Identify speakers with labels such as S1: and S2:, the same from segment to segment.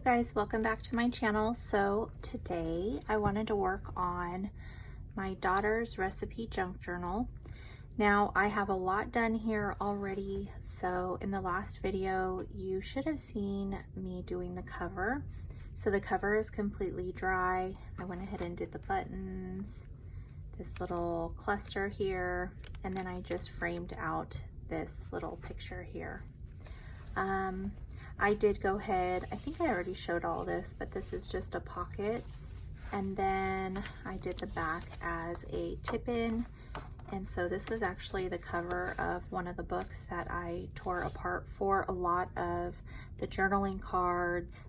S1: guys, welcome back to my channel. So today I wanted to work on my daughter's recipe junk journal. Now I have a lot done here already, so in the last video you should have seen me doing the cover. So the cover is completely dry. I went ahead and did the buttons, this little cluster here, and then I just framed out this little picture here. I did go ahead, I think I already showed all this, but this is just a pocket. And then I did the back as a tip-in. And so this was actually the cover of one of the books that I tore apart for a lot of the journaling cards,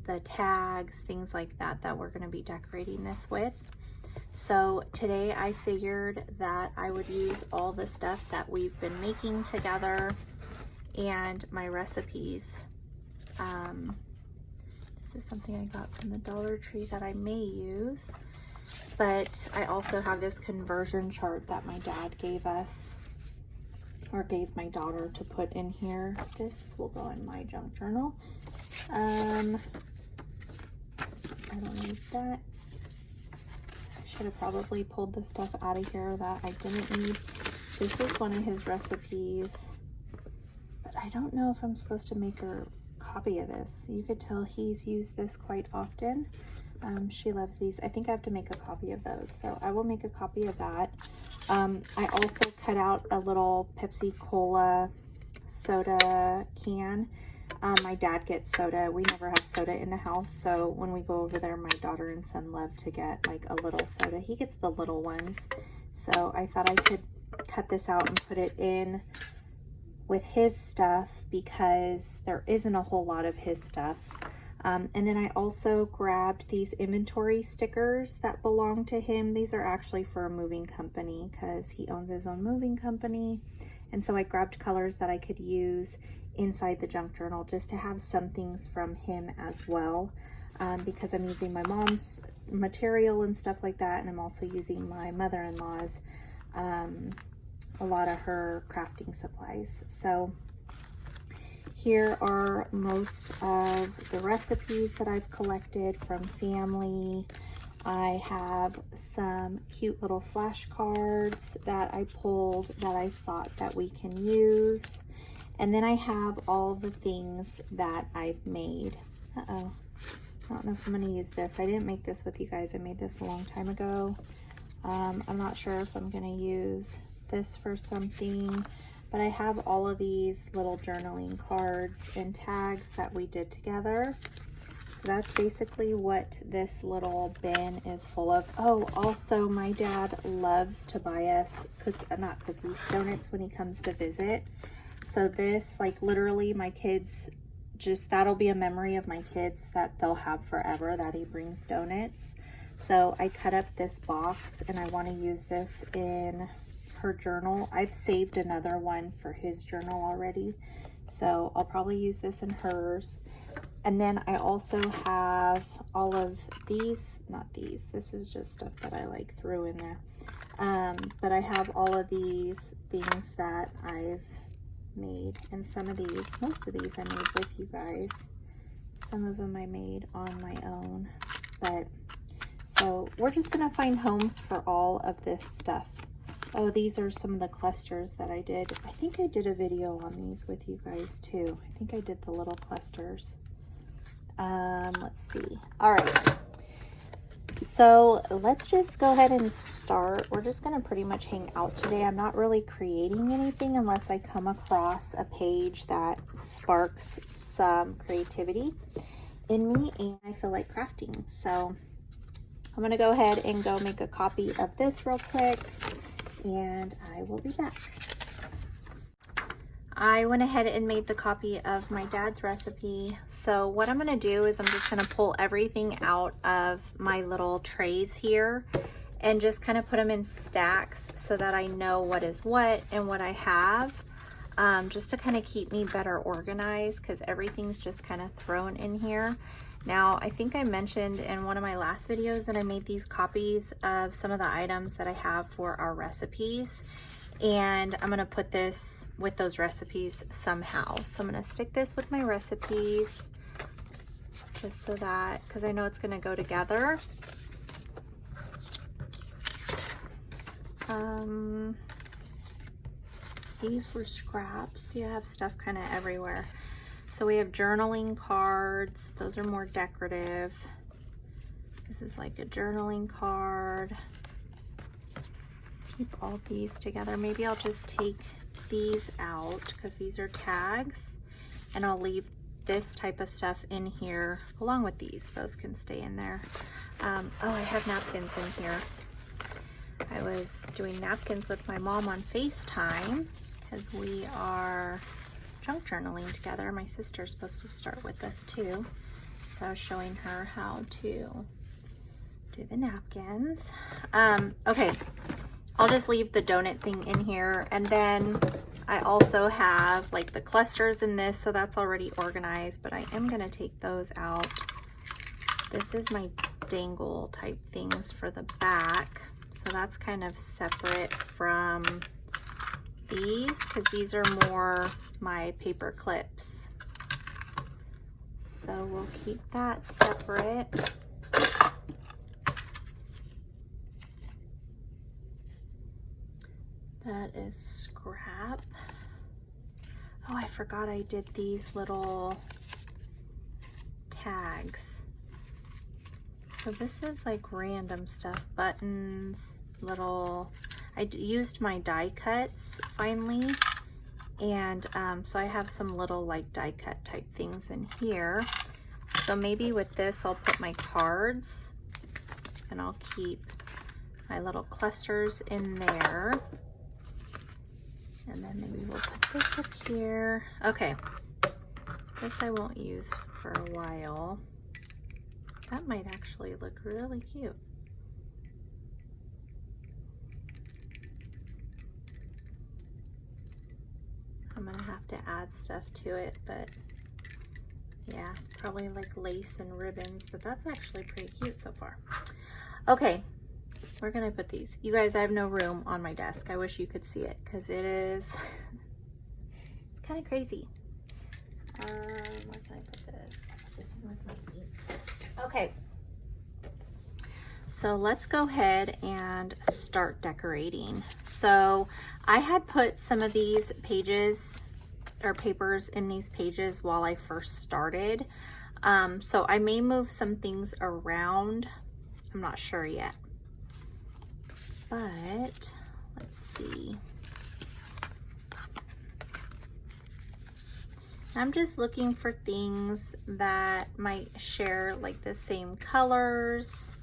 S1: the tags, things like that that we're gonna be decorating this with. So today I figured that I would use all the stuff that we've been making together and my recipes. This is something I got from the Dollar Tree that I may use, but I also have this conversion chart that my dad gave us, or gave my daughter to put in here. This will go in my junk journal. I don't need that. I should have probably pulled the stuff out of here that I didn't need. This is one of his recipes, but I don't know if I'm supposed to make her copy of this. You could tell he's used this quite often. She loves these. I think I have to make a copy of those, so I will make a copy of that. I also cut out a little Pepsi Cola soda can. My dad gets soda. We never have soda in the house, so when we go over there, my daughter and son love to get like a little soda. He gets the little ones, so I thought I could cut this out and put it in with his stuff because there isn't a whole lot of his stuff. And then I also grabbed these inventory stickers that belong to him. These are actually for a moving company because he owns his own moving company. And so I grabbed colors that I could use inside the junk journal just to have some things from him as well, because I'm using my mom's material and stuff like that, and I'm also using my mother-in-law's a lot of her crafting supplies. So here are most of the recipes that I've collected from family. I have some cute little flashcards that I pulled that I thought that we can use. And then I have all the things that I've made. I don't know if I'm gonna use this. I didn't make this with you guys. I made this a long time ago. I'm not sure if I'm gonna use this for something, but I have all of these little journaling cards and tags that we did together. So that's basically what this little bin is full of. Oh, also my dad loves to buy us donuts when he comes to visit. So this, like literally my kids, that'll be a memory of my kids that they'll have forever, that he brings donuts. So I cut up this box and I want to use this in her journal. I've saved another one for his journal already, so I'll probably use this in hers. And then I also have all of these, not these, this is just stuff that I like threw in there, but I have all of these things that I've made, and some of these, most of these I made with you guys. Some of them I made on my own, but so we're just gonna find homes for all of this stuff. Oh, these are some of the clusters that I did. I think I did a video on these with you guys too. I think I did the little clusters. Let's see. All right. So let's just go ahead and start. We're just going to pretty much hang out today. I'm not really creating anything unless I come across a page that sparks some creativity in me and I feel like crafting. So I'm going to go ahead and go make a copy of this real quick, and I will be back. I went ahead and made the copy of my dad's recipe. So what I'm gonna do is I'm just gonna pull everything out of my little trays here and just kind of put them in stacks so that I know what is what and what I have, just to kind of keep me better organized because everything's just kind of thrown in here. Now, I think I mentioned in one of my last videos that I made these copies of some of the items that I have for our recipes, and I'm gonna put this with those recipes somehow. So I'm gonna stick this with my recipes, just so that, because I know it's going to go together. These were scraps. You have stuff kind of everywhere. So we have journaling cards. Those are more decorative. This is like a journaling card. Keep all these together. Maybe I'll just take these out because these are tags, and I'll leave this type of stuff in here along with these. Those can stay in there. Oh, I have napkins in here. I was doing napkins with my mom on FaceTime because we are junk journaling together. My sister's supposed to start with us too. So I was showing her how to do the napkins. Okay, I'll just leave the donut thing in here. And then I also have like the clusters in this, so that's already organized, but I am gonna take those out. This is my dangle type things for the back. So that's kind of separate from these because these are more my paper clips. So we'll keep that separate. That is scrap. Oh, I forgot I did these little tags. So this is like random stuff, buttons, little, I used my die cuts finally. And so I have some little like die cut type things in here. So maybe with this, I'll put my cards and I'll keep my little clusters in there. And then maybe we'll put this up here. Okay, this I won't use for a while. That might actually look really cute. I'm gonna have to add stuff to it, but yeah, probably like lace and ribbons, but that's actually pretty cute so far. Okay, where can I put these? You guys, I have no room on my desk. I wish you could see it because it is it's kind of crazy. Where can I put this? This is with my feet. Okay, so let's go ahead and start decorating. So I had put some of these pages or papers in these pages while I first started. So I may move some things around. I'm not sure yet. But let's see. I'm just looking for things that might share like the same colors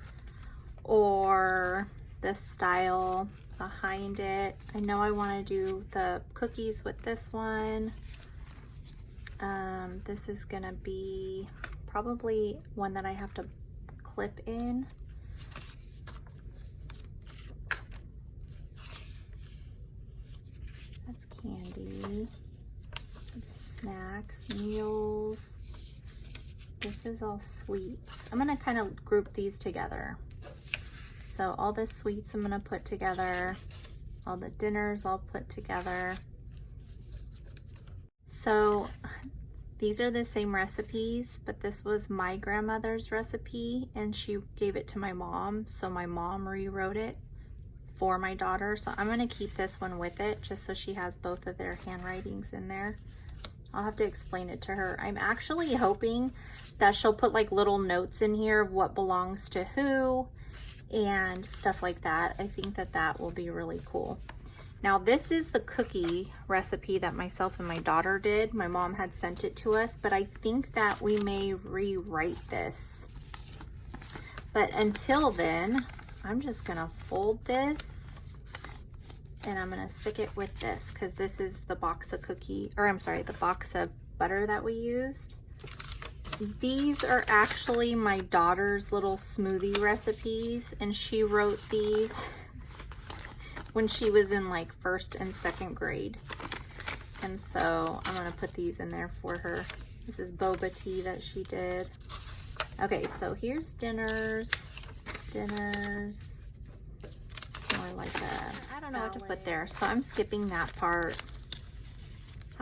S1: or the style behind it. I know I want to do the cookies with this one. This is gonna be probably one that I have to clip in. That's candy. It's snacks, meals. This is all sweets. I'm gonna kind of group these together. So all the sweets I'm gonna put together. All the dinners I'll put together. So these are the same recipes, but this was my grandmother's recipe and she gave it to my mom. So my mom rewrote it for my daughter. So I'm gonna keep this one with it just so she has both of their handwritings in there. I'll have to explain it to her. I'm actually hoping that she'll put like little notes in here of what belongs to who and stuff like that. I think that that will be really cool. Now this is the cookie recipe that myself and my daughter did. My mom had sent it to us, but I think that we may rewrite this. But until then, I'm just gonna fold this and I'm gonna stick it with this because this is the box of the box of butter that we used. These are actually my daughter's little smoothie recipes and she wrote these when she was in like 1st and 2nd grade. And so I'm gonna put these in there for her. This is boba tea that she did. Okay, so here's dinners. It's more like a, I don't know what to put there. So I'm skipping that part.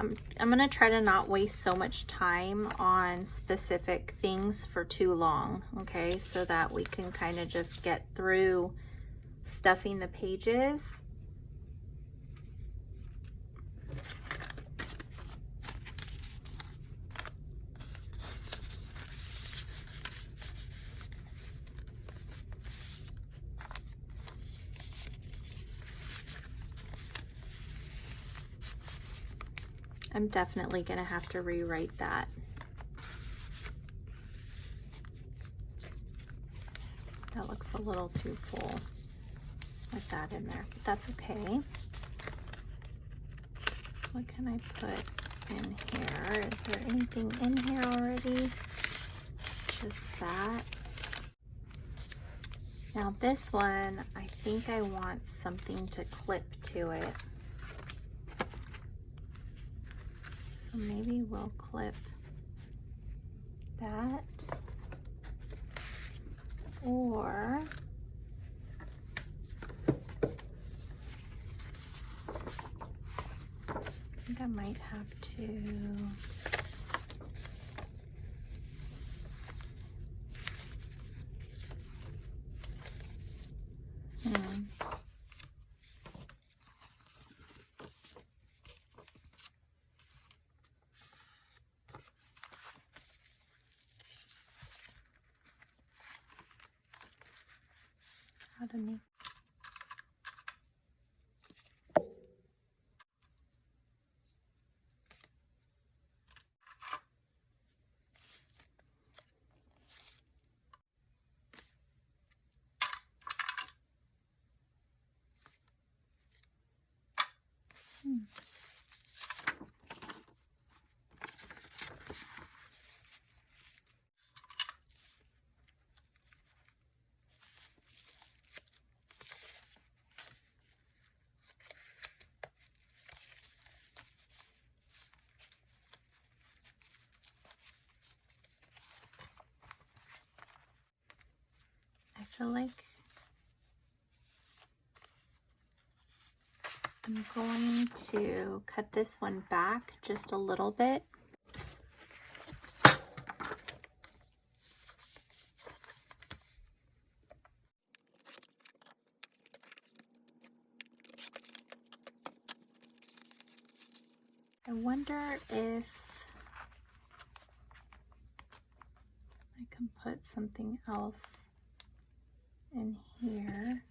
S1: I'm gonna try to not waste so much time on specific things for too long, okay? So that we can kind of just get through stuffing the pages. I'm definitely gonna have to rewrite that. That looks a little too full with that in there, but that's okay. What can I put in here? Is there anything in here already? Just that. Now this one, I think I want something to clip to it. So maybe we'll clip that, or I think I might have to how to make I feel like I'm going to cut this one back just a little bit. I wonder if I can put something else in here.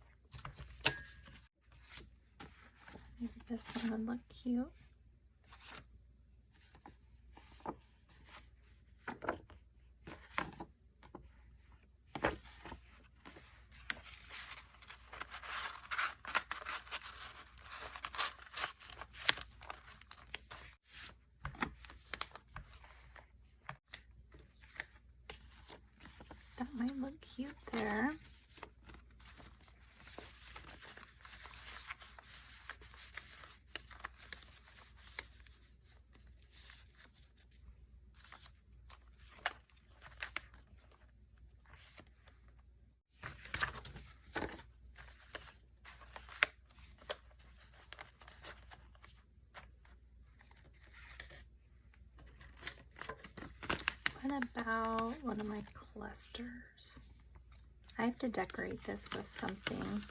S1: Maybe this one would look cute. That might look cute there. What about one of my clusters? I have to decorate this with something.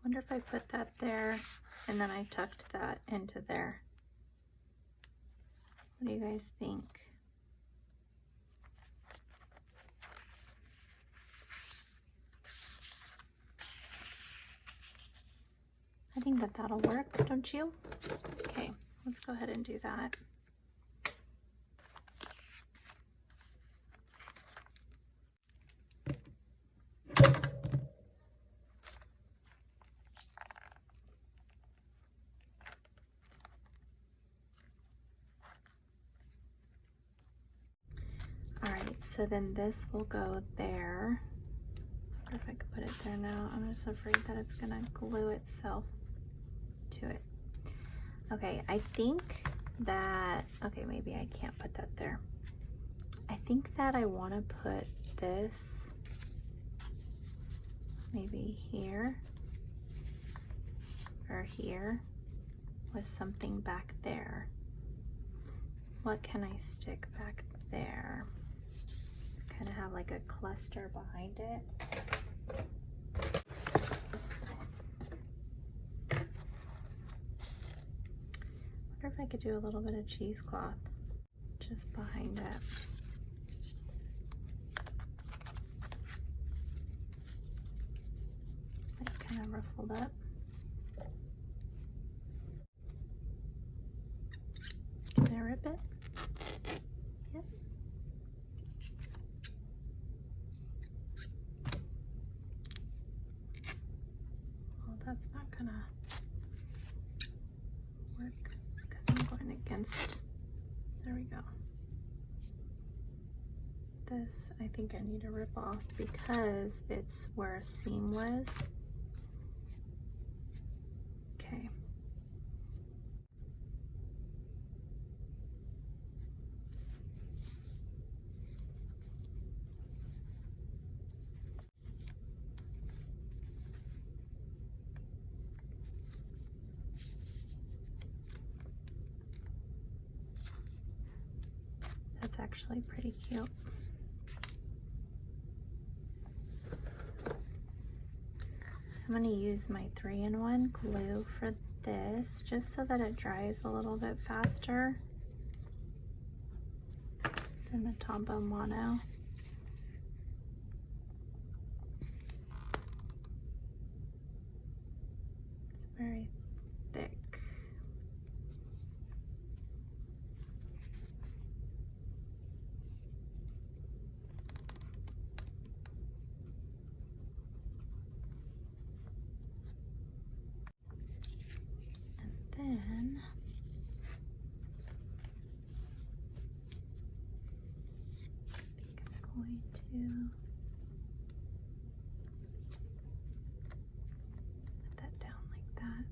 S1: Wonder if I put that there and then I tucked that into there. What do you guys think? but that'll work, don't you? Okay, let's go ahead and do that. All right, so then this will go there. I wonder if I could put it there now. I'm just afraid that it's gonna glue itself to it. Okay, I think that, okay, maybe I can't put that there. I think that I want to put this maybe here or here with something back there. What can I stick back there? Kind of have like a cluster behind it. I wonder if I could do a little bit of cheesecloth just behind it. Like kind of ruffled up. Can I rip it? Yep. Well, that's not gonna work because I'm going against, there we go. This I think I need to rip off because it's where a seam was. Okay. That's actually pretty cute. So I'm going to use my 3-in-1 glue for this just so that it dries a little bit faster than the Tombow Mono. It's very thick. Then I think I'm going to put that down like that.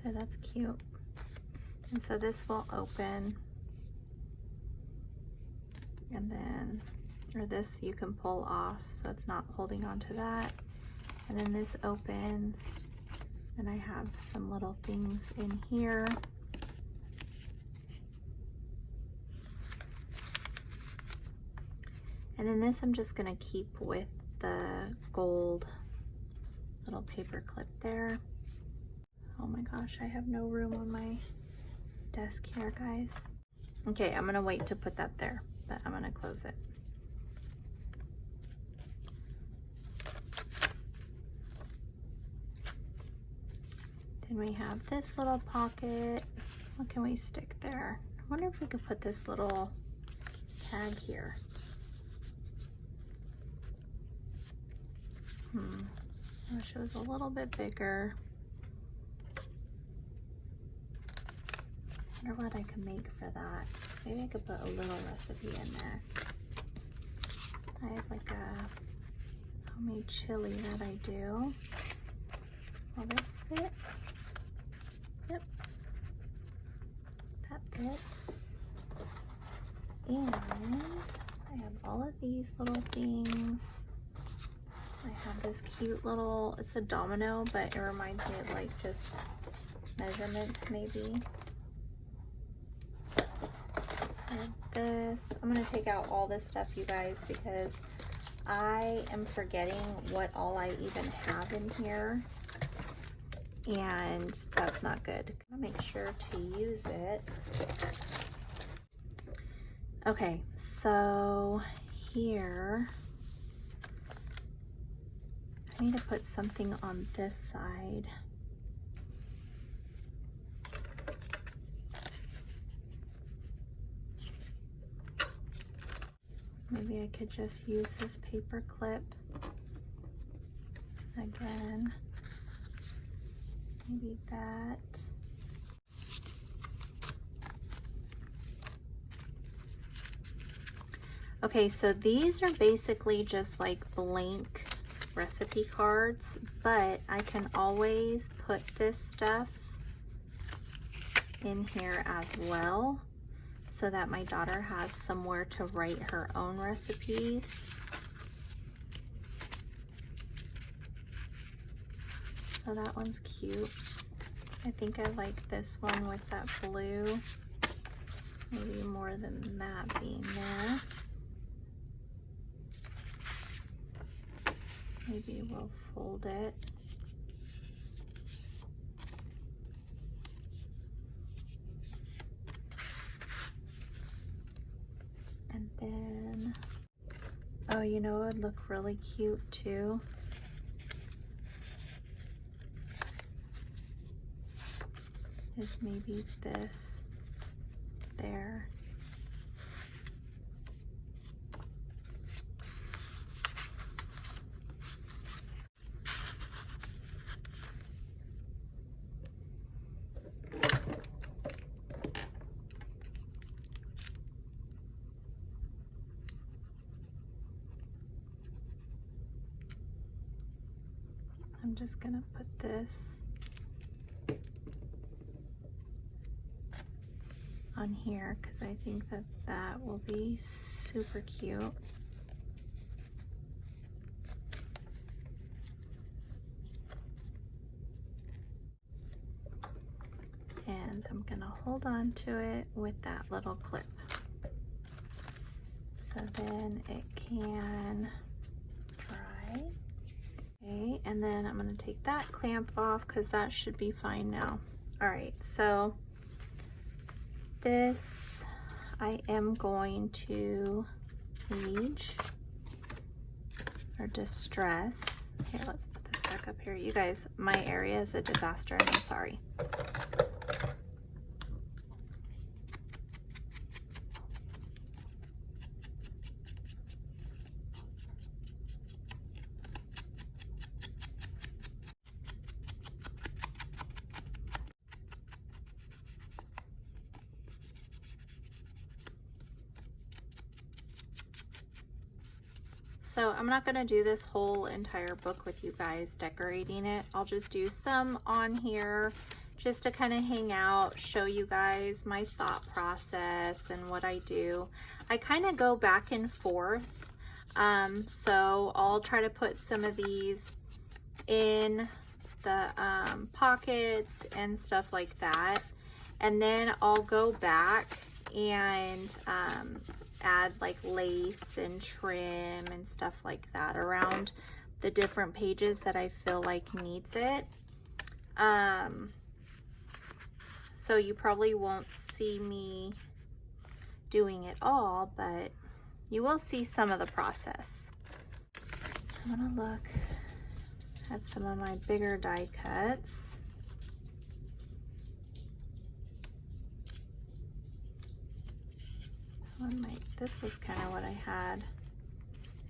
S1: So that's cute. And so this will open, and then, or this you can pull off so it's not holding on to that. And then this opens, and I have some little things in here. And then this I'm just gonna keep with the gold little paper clip there. Oh my gosh, I have no room on my desk here, guys. Okay, I'm gonna wait to put that there, but I'm gonna close it. Then we have this little pocket. What can we stick there? I wonder if we could put this little tag here. I wish it was a little bit bigger. I wonder what I could make for that. Maybe I could put a little recipe in there. I have like a homemade chili that I do. Will this fit? Yep. That fits. And I have all of these little things. I have this cute little, it's a domino, but it reminds me of like just measurements maybe. I have this. I'm gonna take out all this stuff, you guys, because I am forgetting what all I even have in here, and that's not good. I'm gonna make sure to use it. Okay, so here, I need to put something on this side. Maybe I could just use this paper clip again. Maybe that. Okay, so these are basically just like blank recipe cards, but I can always put this stuff in here as well so that my daughter has somewhere to write her own recipes. So that one's cute. I think I like this one with that blue, maybe more than that being there. Maybe we'll fold it. And then, oh, you know, it would look really cute too. Is maybe this there. I'm just gonna put this on here because I think that that will be super cute. And I'm gonna hold on to it with that little clip. So then it can dry. Okay, and then I'm gonna take that clamp off because that should be fine now. All right, so this I am going to age or distress. Here, let's put this back up here. You guys, my area is a disaster and I'm sorry. So I'm not gonna do this whole entire book with you guys decorating it. I'll just do some on here just to kind of hang out, show you guys my thought process and what I do. I kind of go back and forth. So I'll try to put some of these in the pockets and stuff like that. And then I'll go back and add like lace and trim and stuff like that around the different pages that I feel like needs it. So you probably won't see me doing it all, but you will see some of the process. So I'm gonna look at some of my bigger die cuts. This was kind of what I had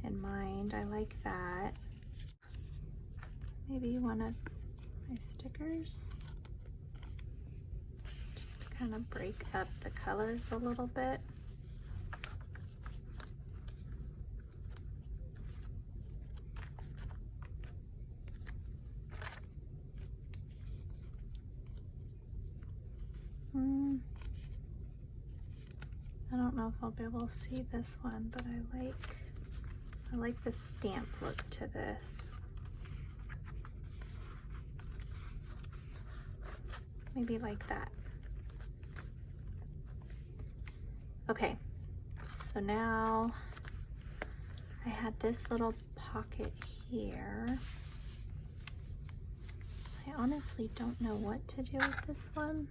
S1: in mind. I like that. Maybe one of my stickers, just to kind of break up the colors a little bit. I don't know if I'll be able to see this one, but I like the stamp look to this. Maybe like that. Okay, so now I I had this little pocket here. I honestly don't know what to do with this one.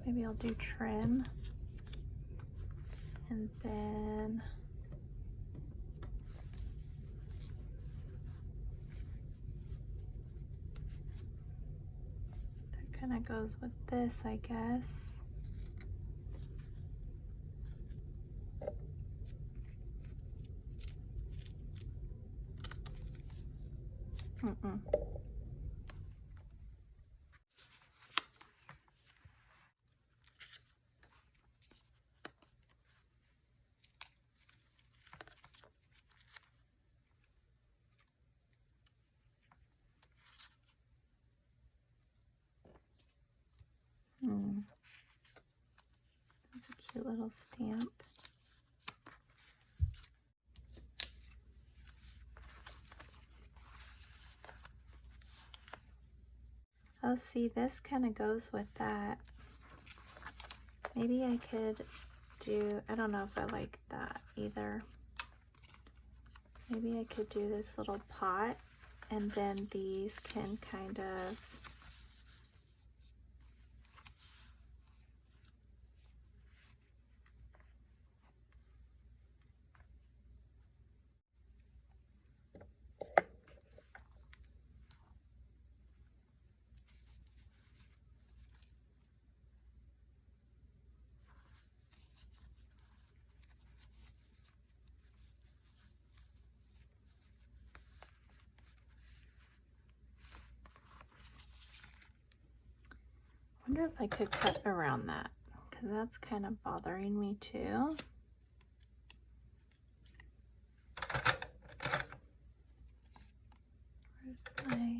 S1: Maybe I'll do trim. And then that kind of goes with this, I guess. That's a cute little stamp. Oh, see, this kind of goes with that. Maybe I could do, I don't know if I like that either. Maybe I could do this little pot, and then these can kind of wonder if I could cut around that, because that's kind of bothering me too. Where's my...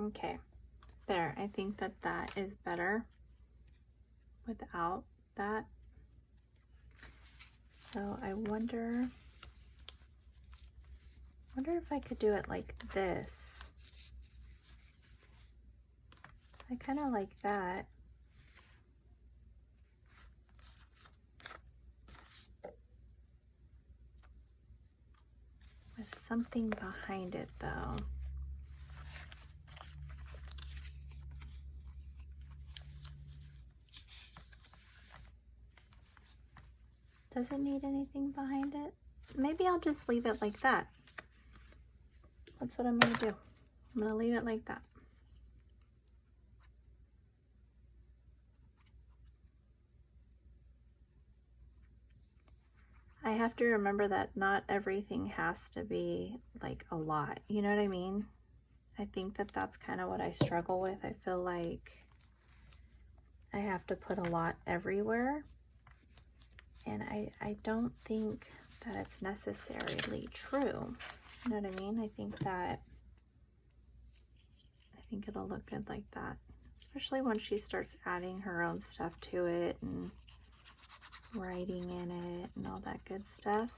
S1: Okay, there. I think that that is better without that. So I wonder if I could do it like this. I kind of like that. With something behind it though. Does it need anything behind it? Maybe I'll just leave it like that. That's what I'm gonna do. I'm gonna leave it like that. I have to remember that not everything has to be like a lot. You know what I mean? I think that that's kind of what I struggle with. I feel like I have to put a lot everywhere. And I don't think that it's necessarily true. You know what I mean? I think it'll look good like that. Especially when she starts adding her own stuff to it and writing in it and all that good stuff.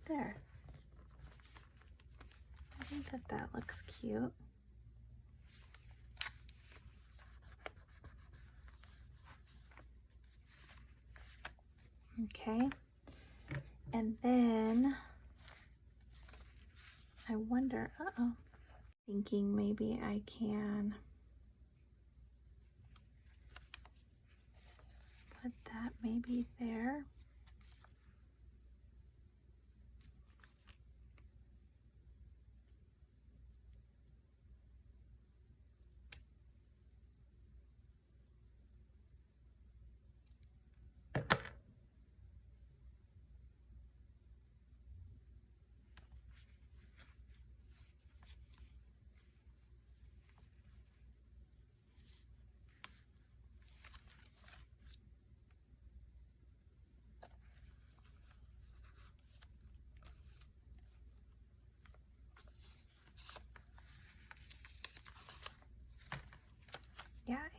S1: There. I think that that looks cute. Okay, and then I wonder, thinking maybe I can put that maybe there.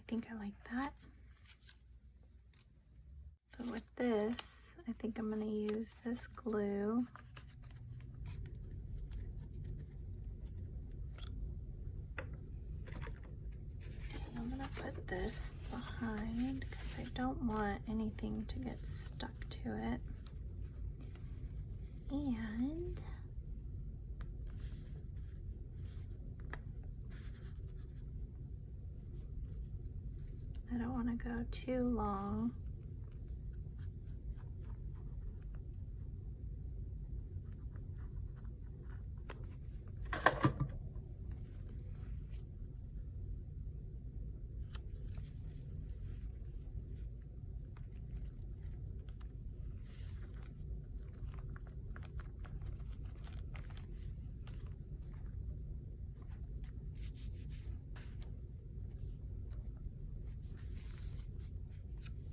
S1: think I like that. But with this, I think I'm going to use this glue. And I'm going to put this behind because I don't want anything to get stuck to it. And I don't want to go too long.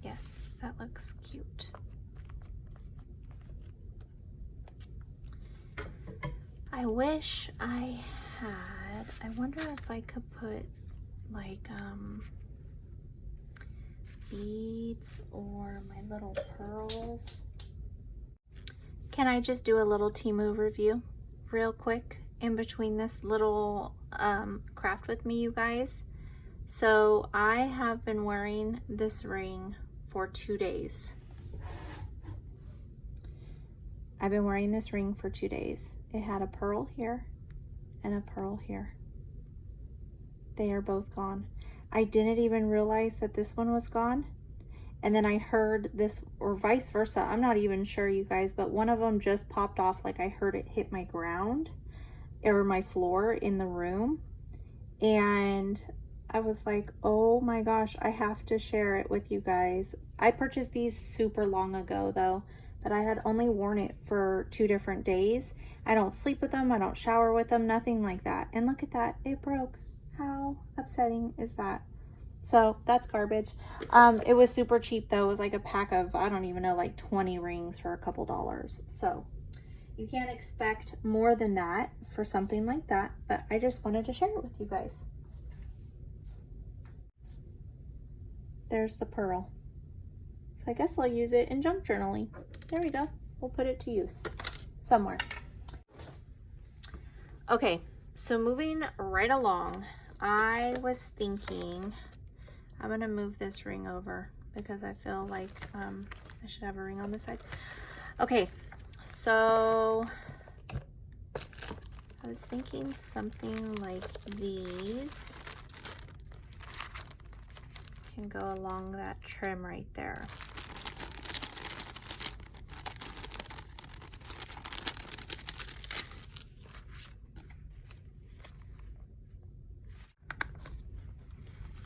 S1: Yes, that looks cute. I wish I had, I wonder if I could put like beads or my little pearls. Can I just do a little Temu review real quick in between this little craft with me, you guys? So I have been wearing this ring for 2 days. I've been wearing this ring for 2 days. It had a pearl here and a pearl here. They are both gone. I didn't even realize that this one was gone. And then I heard this, or vice versa. I'm not even sure, you guys, but one of them just popped off, like I heard it hit my ground or my floor in the room. And I was like, oh my gosh, I have to share it with you guys. I purchased these super long ago though, but I had only worn it for 2 different days. I don't sleep with them, I don't shower with them, nothing like that. And look at that, it broke. How upsetting is that? So that's garbage. It was super cheap though. It was like a pack of, I don't even know, like 20 rings for a couple dollars. So you can't expect more than that for something like that, but I just wanted to share it with you guys. There's the pearl. So I guess I'll use it in junk journaling. There we go. We'll put it to use somewhere. Okay, so moving right along, I was thinking I'm gonna move this ring over because I feel like I should have a ring on this side. Okay, so I was thinking something like these can go along that trim right there.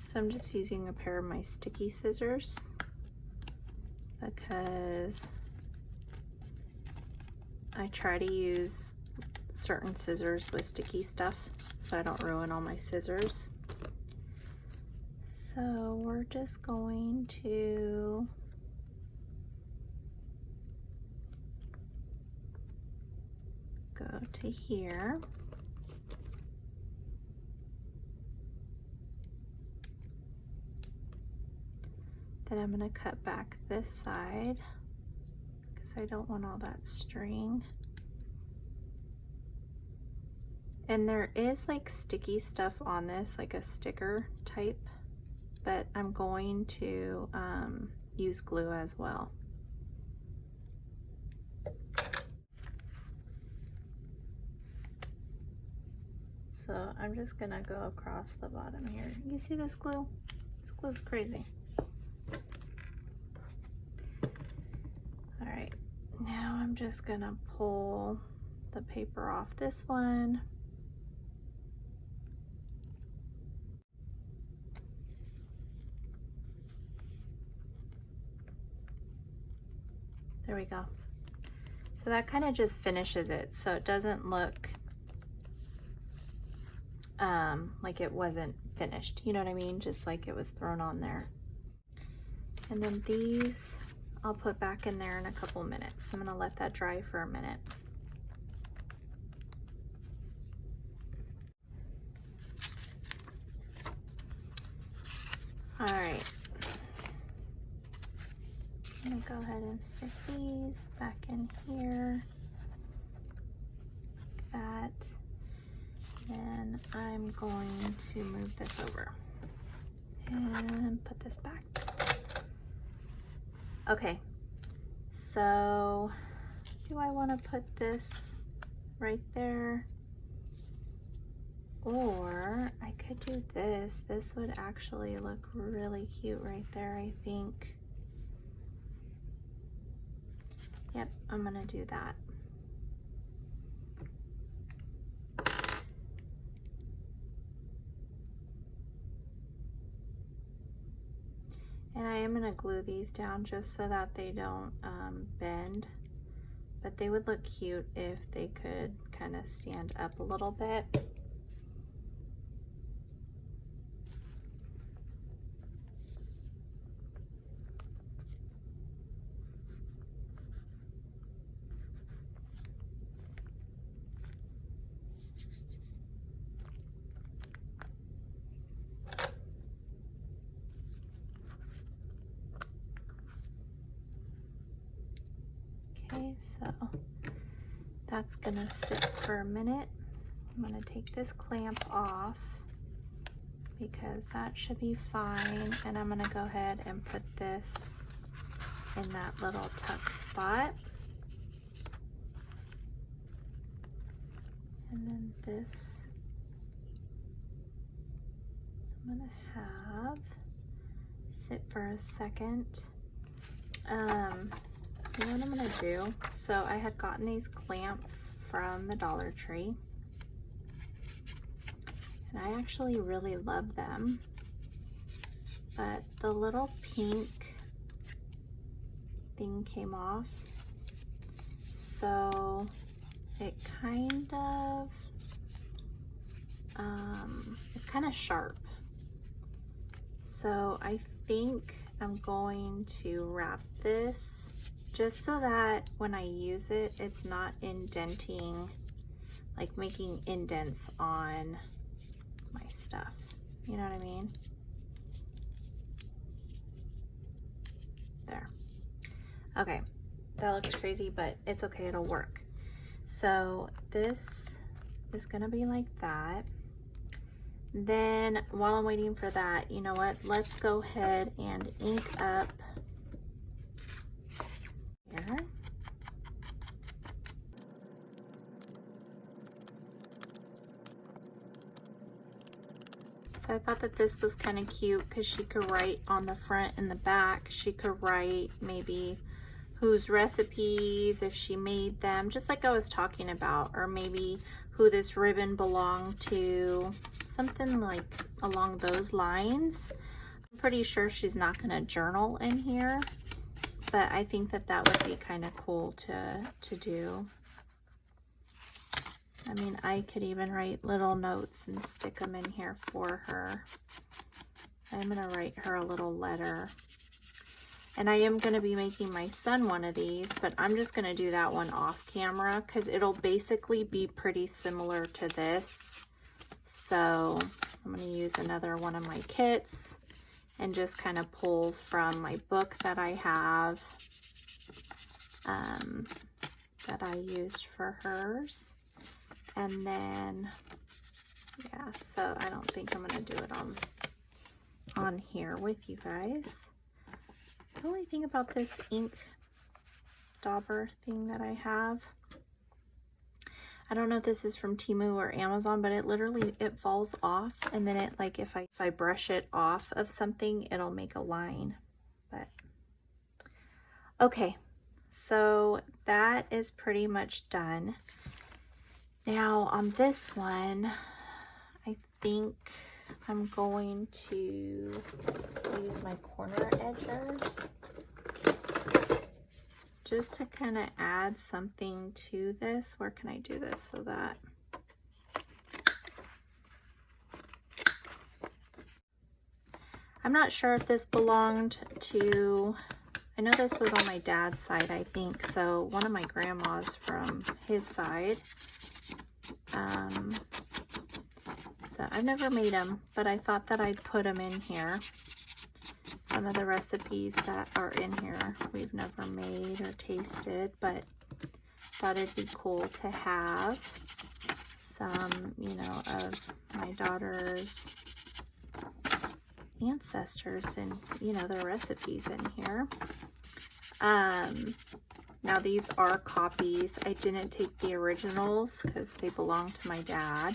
S1: So I'm just using a pair of my sticky scissors because I try to use certain scissors with sticky stuff so I don't ruin all my scissors. So we're just going to go to here. Then I'm going to cut back this side because I don't want all that string. And there is like sticky stuff on this, like a sticker type, but I'm going to use glue as well. So I'm just going to go across the bottom here. You see this glue? This glue is crazy. Alright, now I'm just going to pull the paper off this one. There we go. So that kind of just finishes it, so it doesn't look like it wasn't finished. You know what I mean? Just like it was thrown on there. And then these I'll put back in there in a couple minutes. I'm gonna let that dry for a minute. All right. I'm gonna go ahead and stick these back in here, like that. Then I'm going to move this over and put this back. Okay, so do I want to put this right there? Or I could do this. This would actually look really cute right there, I think. Yep, I'm gonna do that. And I am gonna glue these down just so that they don't bend, but they would look cute if they could kind of stand up a little bit. Okay, so that's gonna sit for a minute. I'm gonna take this clamp off because that should be fine. And I'm gonna go ahead and put this in that little tuck spot. And then this, I'm gonna have sit for a second. You know what I'm gonna do? So I had gotten these clamps from the Dollar Tree, and I actually really love them, but the little pink thing came off, so it it's kind of sharp. So I think I'm going to wrap this just so that when I use it, it's not indenting, like making indents on my stuff. You know what I mean? There. Okay, that looks crazy, but it's okay, it'll work. So this is gonna be like that. Then while I'm waiting for that, you know what? Let's go ahead and ink up here. So I thought that this was kind of cute because she could write on the front and the back. She could write maybe whose recipes, if she made them, just like I was talking about, or maybe who this ribbon belonged to, something like along those lines. I'm pretty sure she's not going to journal in here, but I think that that would be kind of cool to do. I mean, I could even write little notes and stick them in here for her. I'm going to write her a little letter. And I am going to be making my son one of these, but I'm just going to do that one off camera because it'll basically be pretty similar to this. So I'm going to use another one of my kits and just kind of pull from my book that I have that I used for hers. And then, yeah, so I don't think I'm going to do it on here with you guys. The only thing about this ink dauber thing that I have, I don't know if this is from Temu or Amazon, but it literally, it falls off, and then it, like, if I brush it off of something, it'll make a line. But okay, so that is pretty much done. Now on this one, I think I'm going to use my corner edger just to kind of add something to this. Where can I do this so that I'm not sure if this belonged to, I know this was on my dad's side, I think, so one of my grandmas from his side. So I've never made them, but I thought that I'd put them in here. some of the recipes that are in here we've never made or tasted, but thought it'd be cool to have some, you know, of my daughter's ancestors and, you know, their recipes in here. Now these are copies. I didn't take the originals because they belong to my dad.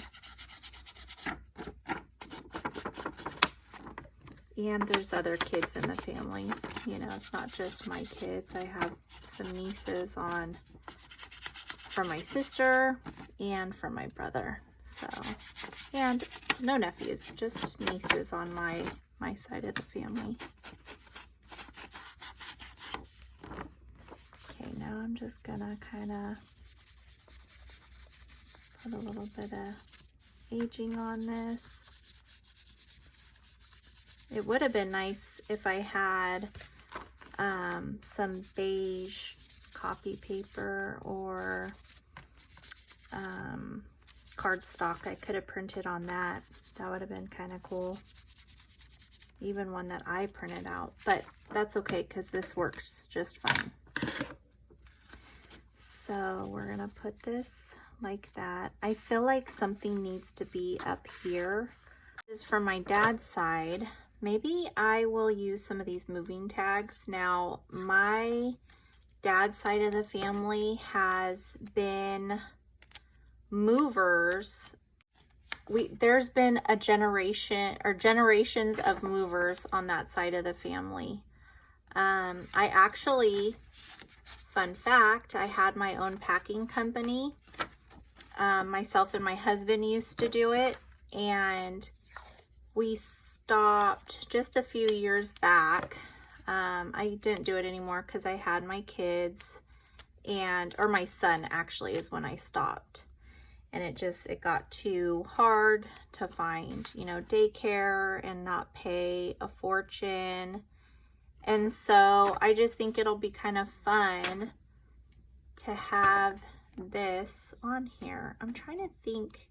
S1: And there's other kids in the family. You know, it's not just my kids. I have some nieces from my sister and from my brother. So, and no nephews, just nieces on my side of the family. Okay, now I'm just gonna kind of put a little bit of aging on this. It would have been nice if I had some beige copy paper or cardstock. I could have printed on that. That would have been kind of cool. Even one that I printed out, but that's okay because this works just fine. So we're gonna put this like that. I feel like something needs to be up here. This is from my dad's side. Maybe I will use some of these moving tags. Now, my dad's side of the family has been movers. There's been a generation or generations of movers on that side of the family. I actually, fun fact, I had my own packing company. Myself and my husband used to do it, and we stopped just a few years back. I didn't do it anymore because I had my kids, or my son actually is when I stopped. And it got too hard to find, you know, daycare and not pay a fortune. And so I just think it'll be kind of fun to have this on here. I'm trying to think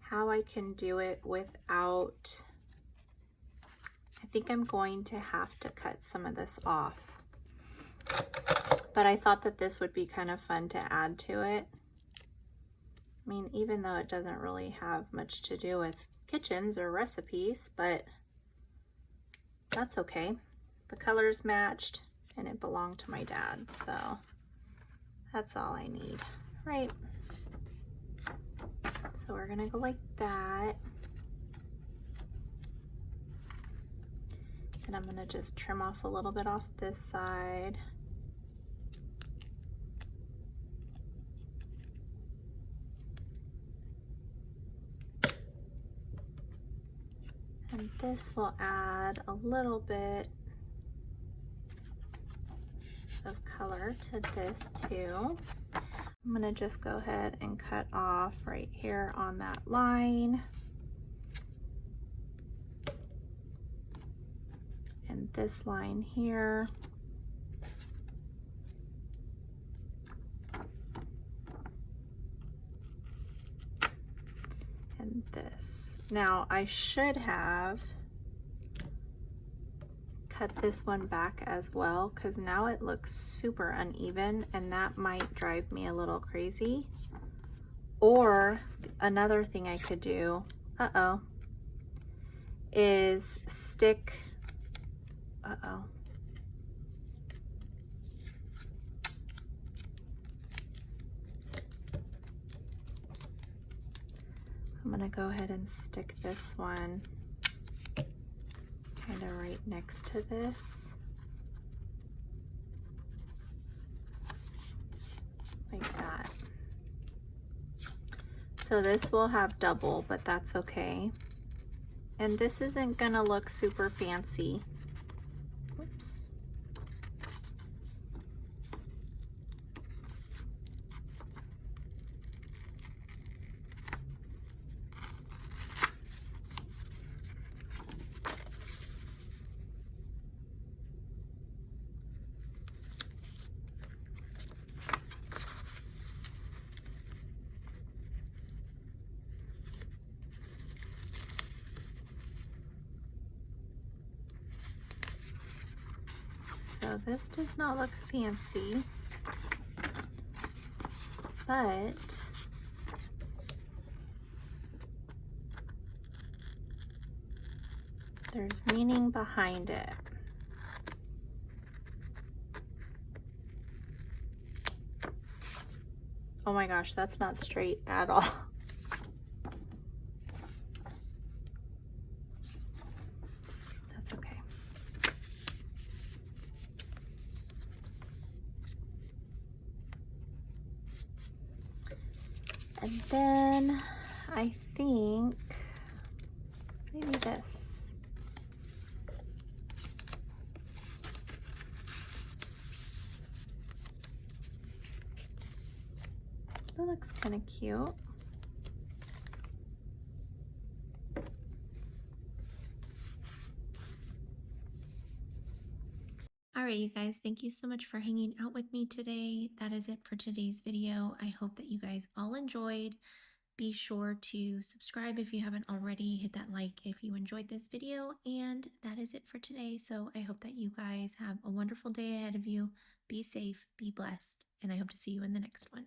S1: how I can do it without, I think I'm going to have to cut some of this off. But I thought that this would be kind of fun to add to it. I mean, even though it doesn't really have much to do with kitchens or recipes, but that's okay. The colors matched and it belonged to my dad, so that's all I need, right? So we're gonna go like that. And I'm gonna just trim off a little bit off this side. And this will add a little bit of color to this too. I'm gonna just go ahead and cut off right here on that line. And this line here. And this. Now I should have cut this one back as well because now it looks super uneven and that might drive me a little crazy. Or another thing I could do, is stick, I'm gonna go ahead and stick this one kind of right next to this, like that. So this will have double, but that's okay. And this isn't gonna look super fancy. Whoops. So this does not look fancy, but there's meaning behind it. Oh my gosh, that's not straight at all. That's okay. And then I think maybe this. That looks kind of cute. Alright, you guys, thank you so much for hanging out with me today. That is it for today's video. I hope that you guys all enjoyed. Be sure to subscribe if you haven't already. Hit that like if you enjoyed this video. And that is it for today. So I hope that you guys have a wonderful day ahead of you. Be safe, be blessed, and I hope to see you in the next one.